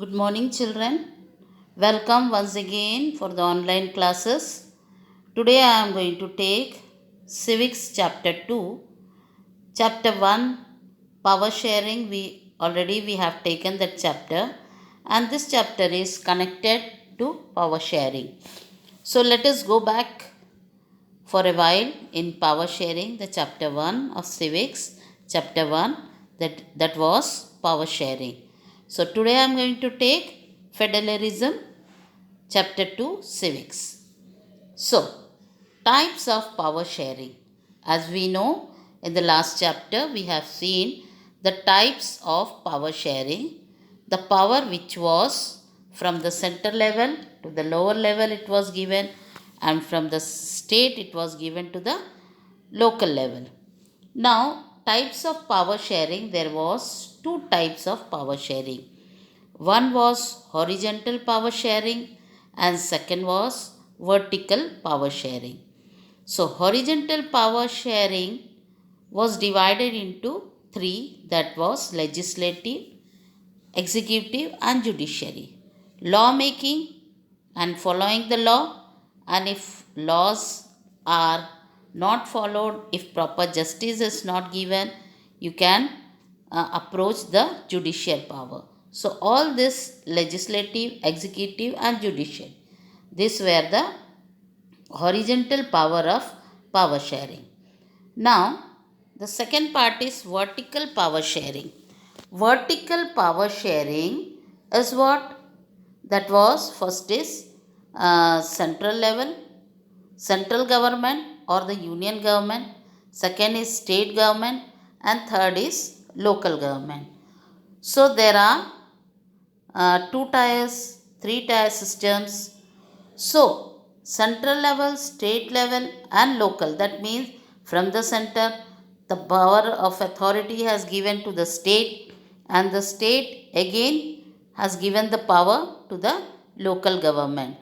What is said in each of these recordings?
Good morning, children. Welcome once again for the online classes. Today I am going to take Civics Chapter 2. Chapter 1, Power Sharing. We have taken that chapter, and this chapter is connected to power sharing. So let us go back for a while in power sharing, the chapter 1 of Civics, chapter 1, that was power sharing. So today I am going to take federalism, chapter 2, civics. So, types of power sharing. As we know, in the last chapter, we have seen the types of power sharing. The power which was from the center level to the lower level, it was given, and from the state, it was given to the local level. Now, types of power sharing, there was two types of power sharing. One was horizontal power sharing and second was vertical power sharing. So horizontal power sharing was divided into three, that was legislative, executive and judiciary. Lawmaking and following the law, and if laws are not followed, if proper justice is not given, you can approach the judicial power. So all this legislative, executive and judicial, these were the horizontal power of power sharing. Now, the second part is vertical power sharing. Vertical power sharing is what? That was first is central level, central government or the union government, second is state government, and third is local government. So there are two tiers, three tier systems. So, central level, state level, and local. That means from the center, the power of authority has given to the state, and the state again has given the power to the local government.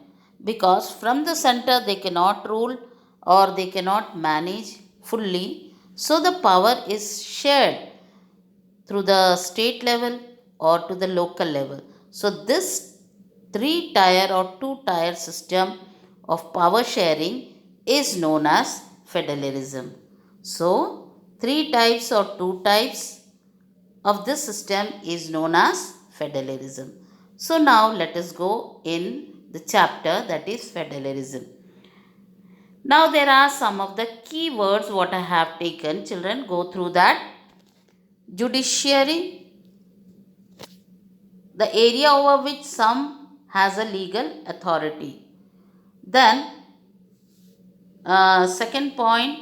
Because from the center they cannot rule or they cannot manage fully, so the power is shared through the state level or to the local level. So, this three tier or two tier system of power sharing is known as federalism. So, three types or two types of this system is known as federalism. So, now let us go in the chapter that is federalism. Now, there are some of the key words what I have taken. Children, go through that. Judiciary, the area over which some has a legal authority. Then, second point,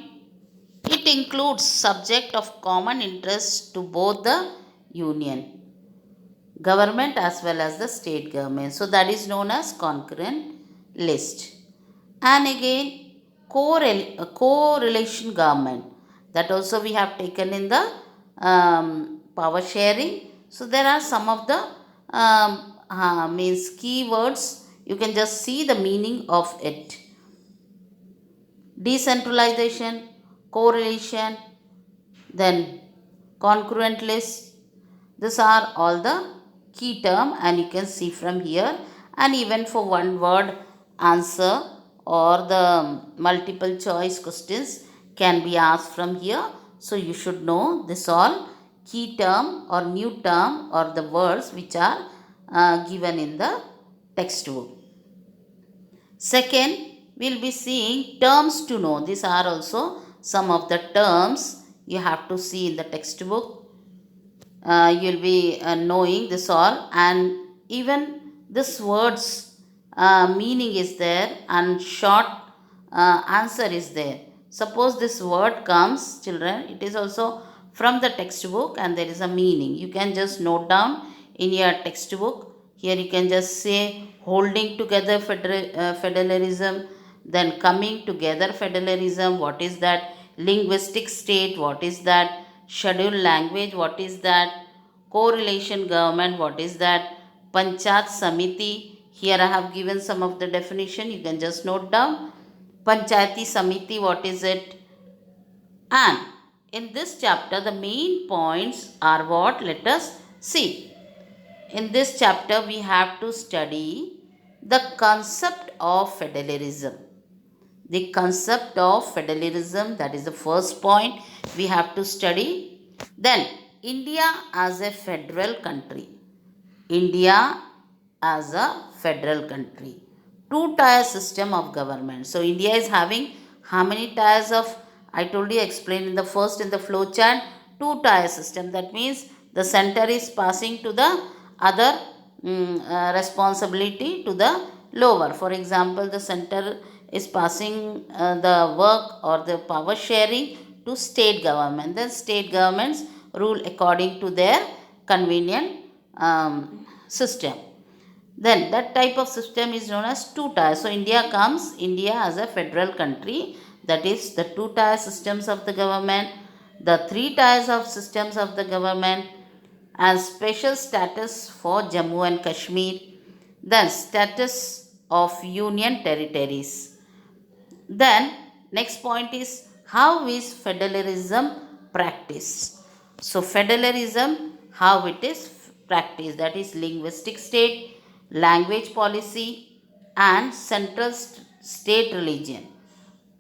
it includes subject of common interest to both the union government as well as the state government. So that is known as concurrent list. And again, correlation government, that also we have taken in the power sharing. So there are some of the means keywords, you can just see the meaning of it. Decentralization, correlation, then concurrent list, these are all the key term, and you can see from here. And even for one word answer or the multiple choice questions can be asked from here. So you should know this all key term or new term or the words which are given in the textbook. Second, we'll be seeing terms to know. These are also some of the terms you have to see in the textbook. You'll be knowing this all, and even this words meaning is there and short answer is there. Suppose this word comes, children, it is also from the textbook and there is a meaning. You can just note down in your textbook. Here you can just say holding together federalism, then coming together federalism, what is that? Linguistic state, what is that? Scheduled language, what is that? Correlation government, what is that? Panchayat Samiti, here I have given some of the definition, you can just note down. Panchayati Samiti, what is it? And in this chapter, the main points are what? Let us see. in this chapter we have to study the concept of federalism. The concept of federalism, that is the first point we have to study. Then, India as a federal country. India as a federal country. Two-tier system of government. So, India is having how many tiers of, I told you, explained in the first in the flow chart, two-tier system. That means the center is passing to the other responsibility to the lower. For example, the center is passing the work or the power sharing to state government. Then state governments rule according to their convenient system. Then that type of system is known as two-tier. So India as a federal country, that is the two-tier systems of the government, the three tiers of systems of the government, and special status for Jammu and Kashmir, then status of union territories. Then next point is, how is federalism practiced? So federalism, how it is practiced, that is linguistic state, language policy, and central state religion.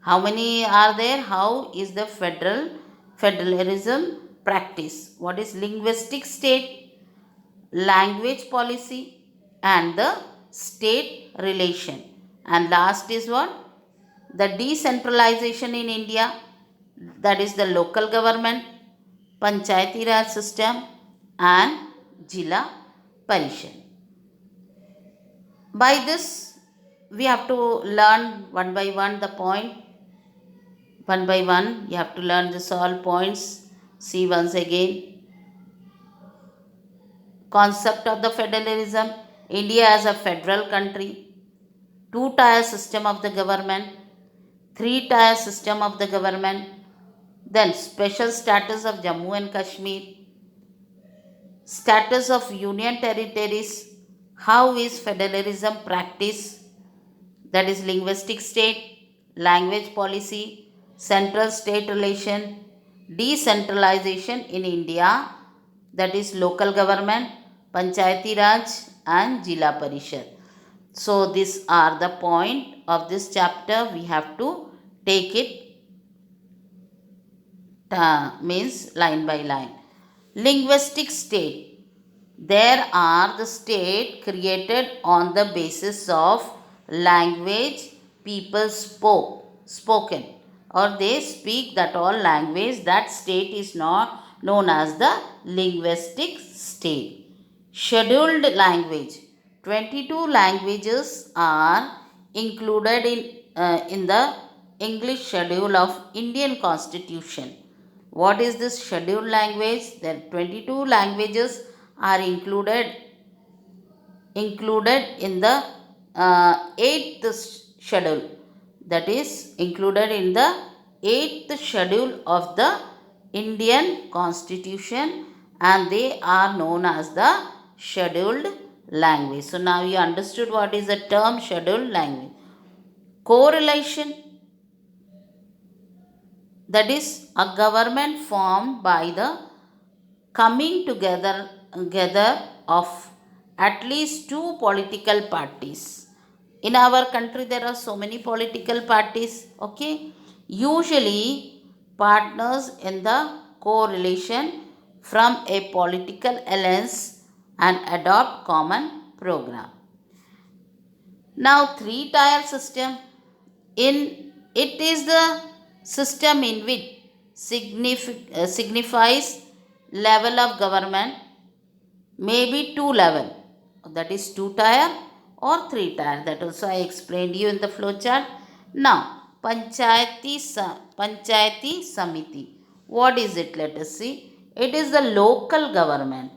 How many are there? How is the federalism practice? What is linguistic state, language policy, and the state relation? And last is what? The decentralization in India, that is the local government, Panchayati Raj system, and Jila Parishad. By this, we have to learn one by one the point. One by one, you have to learn this all points. See once again. Concept of the federalism. India as a federal country. Two-tier system of the government. Three-tier system of the government. Then special status of Jammu and Kashmir. Status of union territories. How is federalism practiced? That is linguistic state, language policy, central state relation, decentralization in India, that is local government, Panchayati Raj, and Jila Parishad. So these are the point of this chapter. We have to take it means line by line. Linguistic state. There are the state created on the basis of language people spoken, or they speak that all language. That state is not known as the linguistic state. Scheduled language. 22 languages are included in the English schedule of Indian Constitution. What is this scheduled language? There are 22 languages are included in the 8th schedule, that is included in the 8th schedule of the Indian Constitution, and they are known as the scheduled language. So now you understood what is the term scheduled language. Correlation, that is a government formed by the coming together of at least two political parties. In our country there are so many political parties, okay? Usually partners in the correlation from a political alliance and adopt common program. Now three-tier system, in it is the system in which signifies level of government may be two level, that is two tier or three tier. That also I explained you in the flow chart. Now Panchayati Samiti, what is it? Let us see. It is the local government.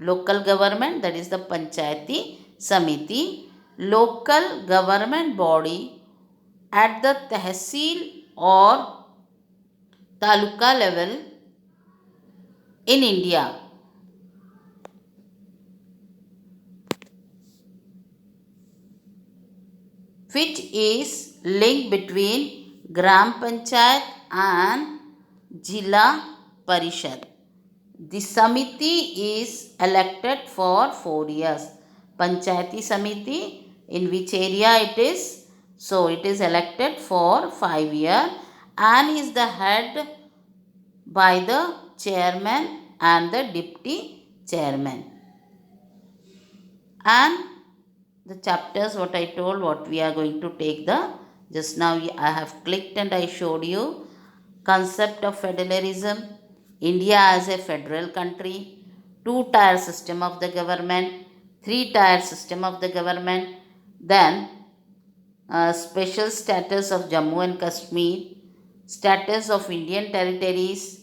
Local government, that is the Panchayati Samiti, local government body at the Tehsil or Taluka level in India, which is link between Gram Panchayat and Jila Parishad. The Samiti is elected for 4 years. Panchayati Samiti, in which area it is? So it is elected for 5 years and is the head by the chairman and the deputy chairman. And the chapters what I told, what we are going to take the, just now I have clicked and I showed you concept of federalism, India as a federal country, two-tier system of the government, three-tier system of the government, then special status of Jammu and Kashmir, status of Indian territories,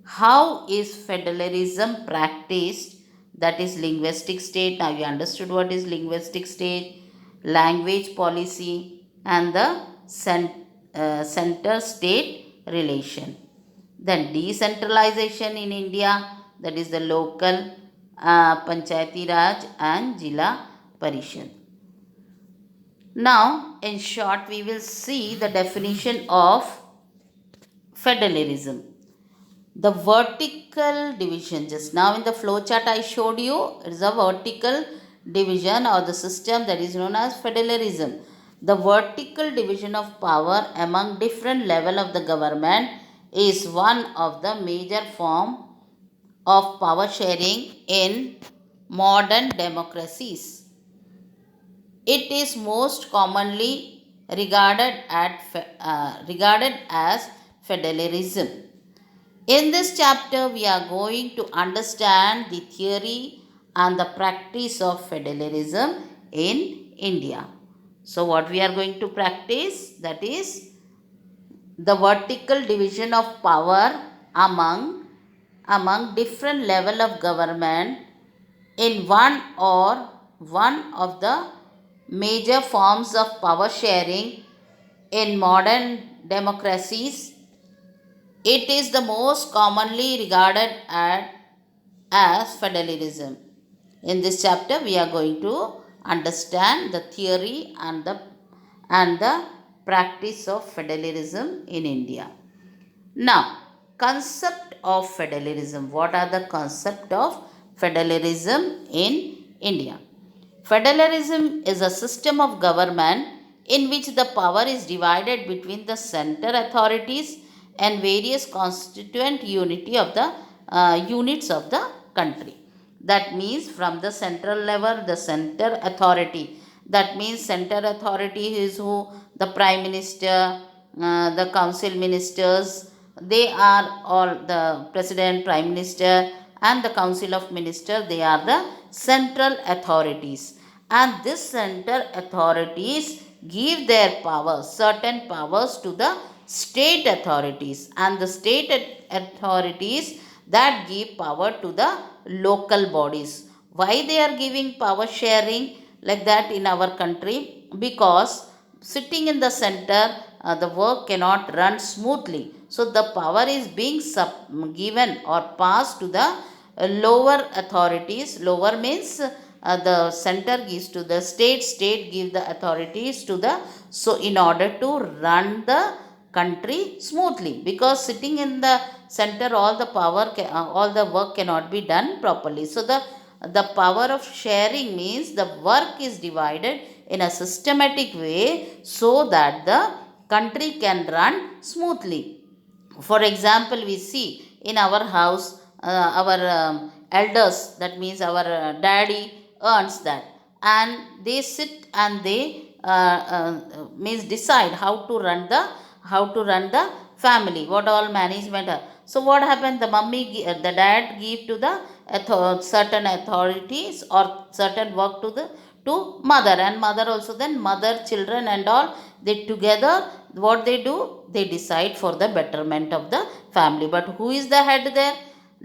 how is federalism practiced, that is linguistic state. Now you understood what is linguistic state, language policy, and the center state relation. Then decentralization in India, that is the local Panchayati Raj and Jila Parishad. Now, in short, we will see the definition of federalism. The vertical division, just now in the flow chart I showed you, it is a vertical division or the system that is known as federalism. The vertical division of power among different level of the government is one of the major form of power sharing in modern democracies. It is most commonly regarded as federalism. In this chapter, we are going to understand the theory and the practice of federalism in India. So, what we are going to practice, that is the vertical division of power among different level of government in one of the major forms of power sharing in modern democracies. It is the most commonly regarded as federalism. In this chapter, we are going to understand the theory and the practice of federalism in India. Now, concept of federalism. What are the concept of federalism in India? Federalism is a system of government in which the power is divided between the center authorities and various constituent units of the country. That means from the central level, the center authority. That means center authority is who? The Prime Minister, the council ministers. They are all the President, Prime Minister, and the Council of Ministers. They are the central authorities. And this center authorities give their powers, certain powers to the state authorities, and the state authorities that give power to the local bodies. Why they are giving power sharing like that in our country? Because sitting in the center, the work cannot run smoothly. So the power is being given or passed to the lower authorities. Lower means the center gives to the state give the authorities to the, so in order to run the country smoothly, because sitting in the center all the all the work cannot be done properly. So the power of sharing means the work is divided in a systematic way so that the country can run smoothly. For example, we see in our house, our elders, that means our daddy earns that, and they sit and they means decide how to run the family, what all management are. So what happened? The the dad give to the certain authorities or certain work to mother, and mother also, then mother, children, and all, they together what they do, they decide for the betterment of the family. But who is the head there?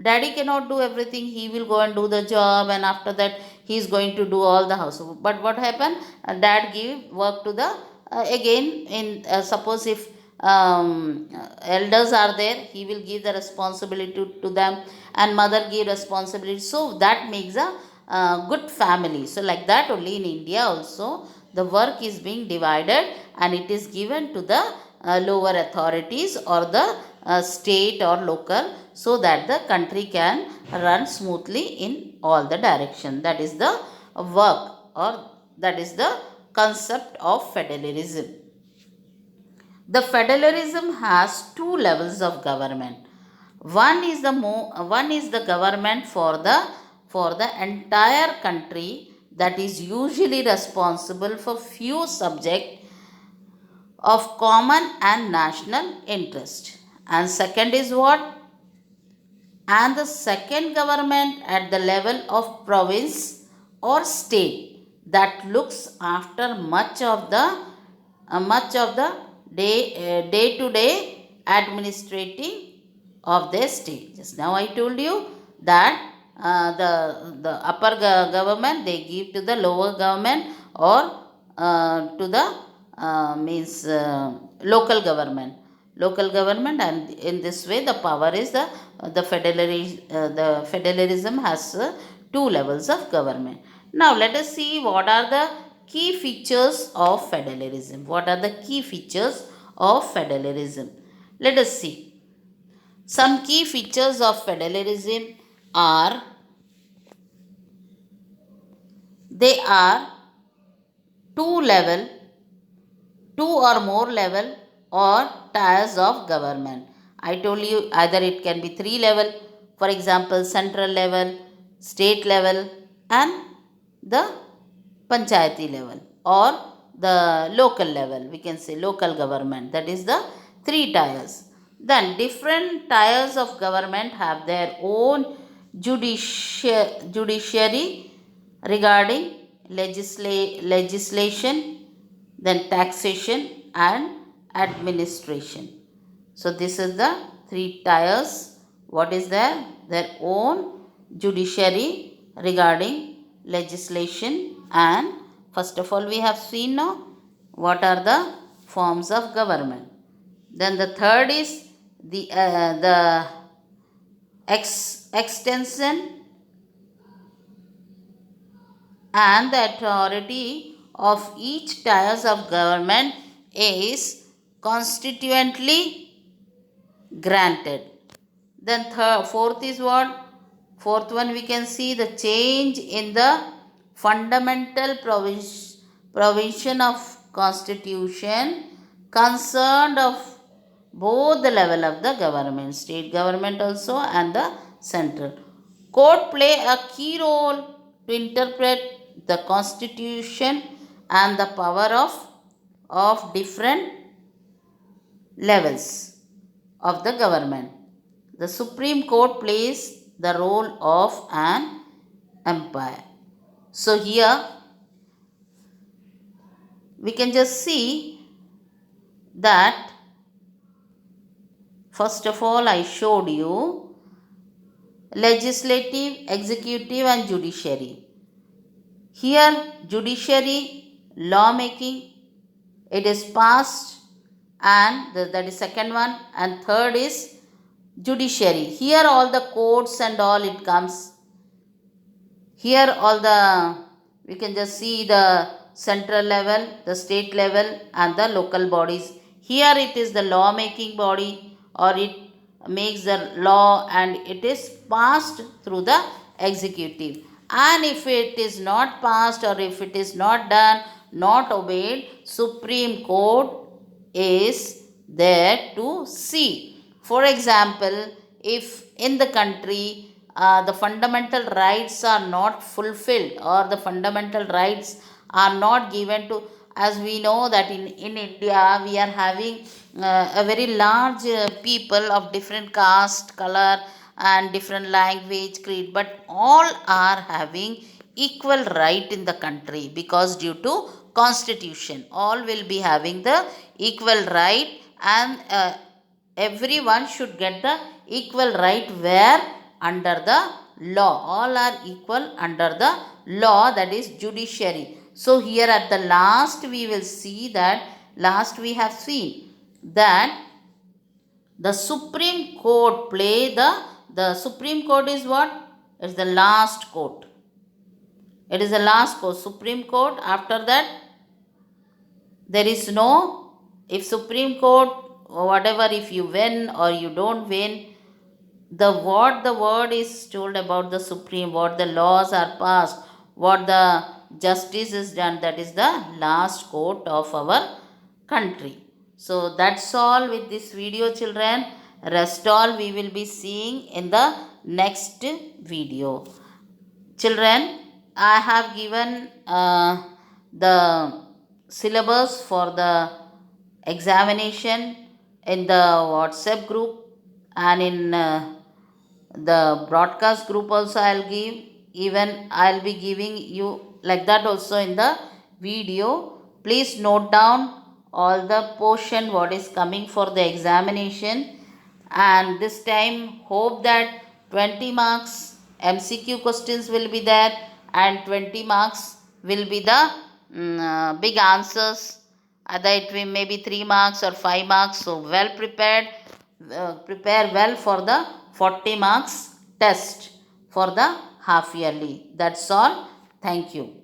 Daddy cannot do everything. He will go and do the job, and after that he is going to do all the house. But what happened? Dad give work to the again in suppose if elders are there, he will give the responsibility to them, and mother give responsibility. So that makes a good family. So like that only in India also the work is being divided and it is given to the lower authorities or the state or local, so that the country can run smoothly in all the direction. That is the work, or that is the concept of federalism. The federalism has two levels of government. One is the government for the entire country, that is usually responsible for few subjects of common and national interest. And second is what? And the second government at the level of province or state, that looks after much of the day to day administrating of their state. Just now I told you that the upper government they give to the lower government, or to the means local government, and in this way the power is the federalism has two levels of government. Now let us see what are the key features of federalism. What are the key features of federalism? Let us see. Some key features of federalism are, they are two level, two or more level or tiers of government. I told you either it can be three level, for example central level, state level, and the panchayati level, or the local level, we can say local government. That is the three tiers. Then different tiers of government have their own judiciary regarding legislation, then taxation and administration. So this is the three tiers. What is there? Their own judiciary regarding legislation, and first of all we have seen now what are the forms of government. Then the third is the extension and the authority of each tiers of government is constituently granted. Then fourth is what? Fourth one we can see the change in the fundamental provision of constitution concerned of both the level of the government, state government also and the central. Court play a key role to interpret the constitution and the power of different levels of the government. The Supreme Court plays the role of an umpire. So here we can just see that first of all I showed you legislative, executive and judiciary. Here judiciary, lawmaking, it is passed, and that is second one, and third is judiciary. Here all the courts and all it comes. Here all the, we can just see the central level, the state level and the local bodies. Here it is the lawmaking body, or it makes the law and it is passed through the executive. And if it is not passed, or if it is not done, not obeyed, Supreme Court is there to see. For example, if in the country the fundamental rights are not fulfilled, or the fundamental rights are not given to, as we know that in India we are having a very large people of different caste, color and different language, creed, but all are having equal right in the country, because due to constitution all will be having the equal right, and everyone should get the equal right where under the law. All are equal under the law, that is judiciary. So here at the last we will see that, last we have seen that the Supreme Court play the Supreme Court is what? It's the last court. It is the last court, Supreme Court. After that there is no, if Supreme Court whatever, if you win or you don't win, the what the word is told about the supreme, what the laws are passed, what the justice is done, that is the last court of our country. So that's all with this video, children. Rest all we will be seeing in the next video. Children, I have given the syllabus for the examination in the WhatsApp group, and in the broadcast group also I'll give. Even I'll be giving you like that also in the video. Please note down all the portion what is coming for the examination, and this time hope that 20 marks MCQ questions will be there, and 20 marks will be the big answers. Either it will maybe 3 marks or 5 marks. So well prepared, prepare well for the 40 marks test for the half yearly. That's all. Thank you.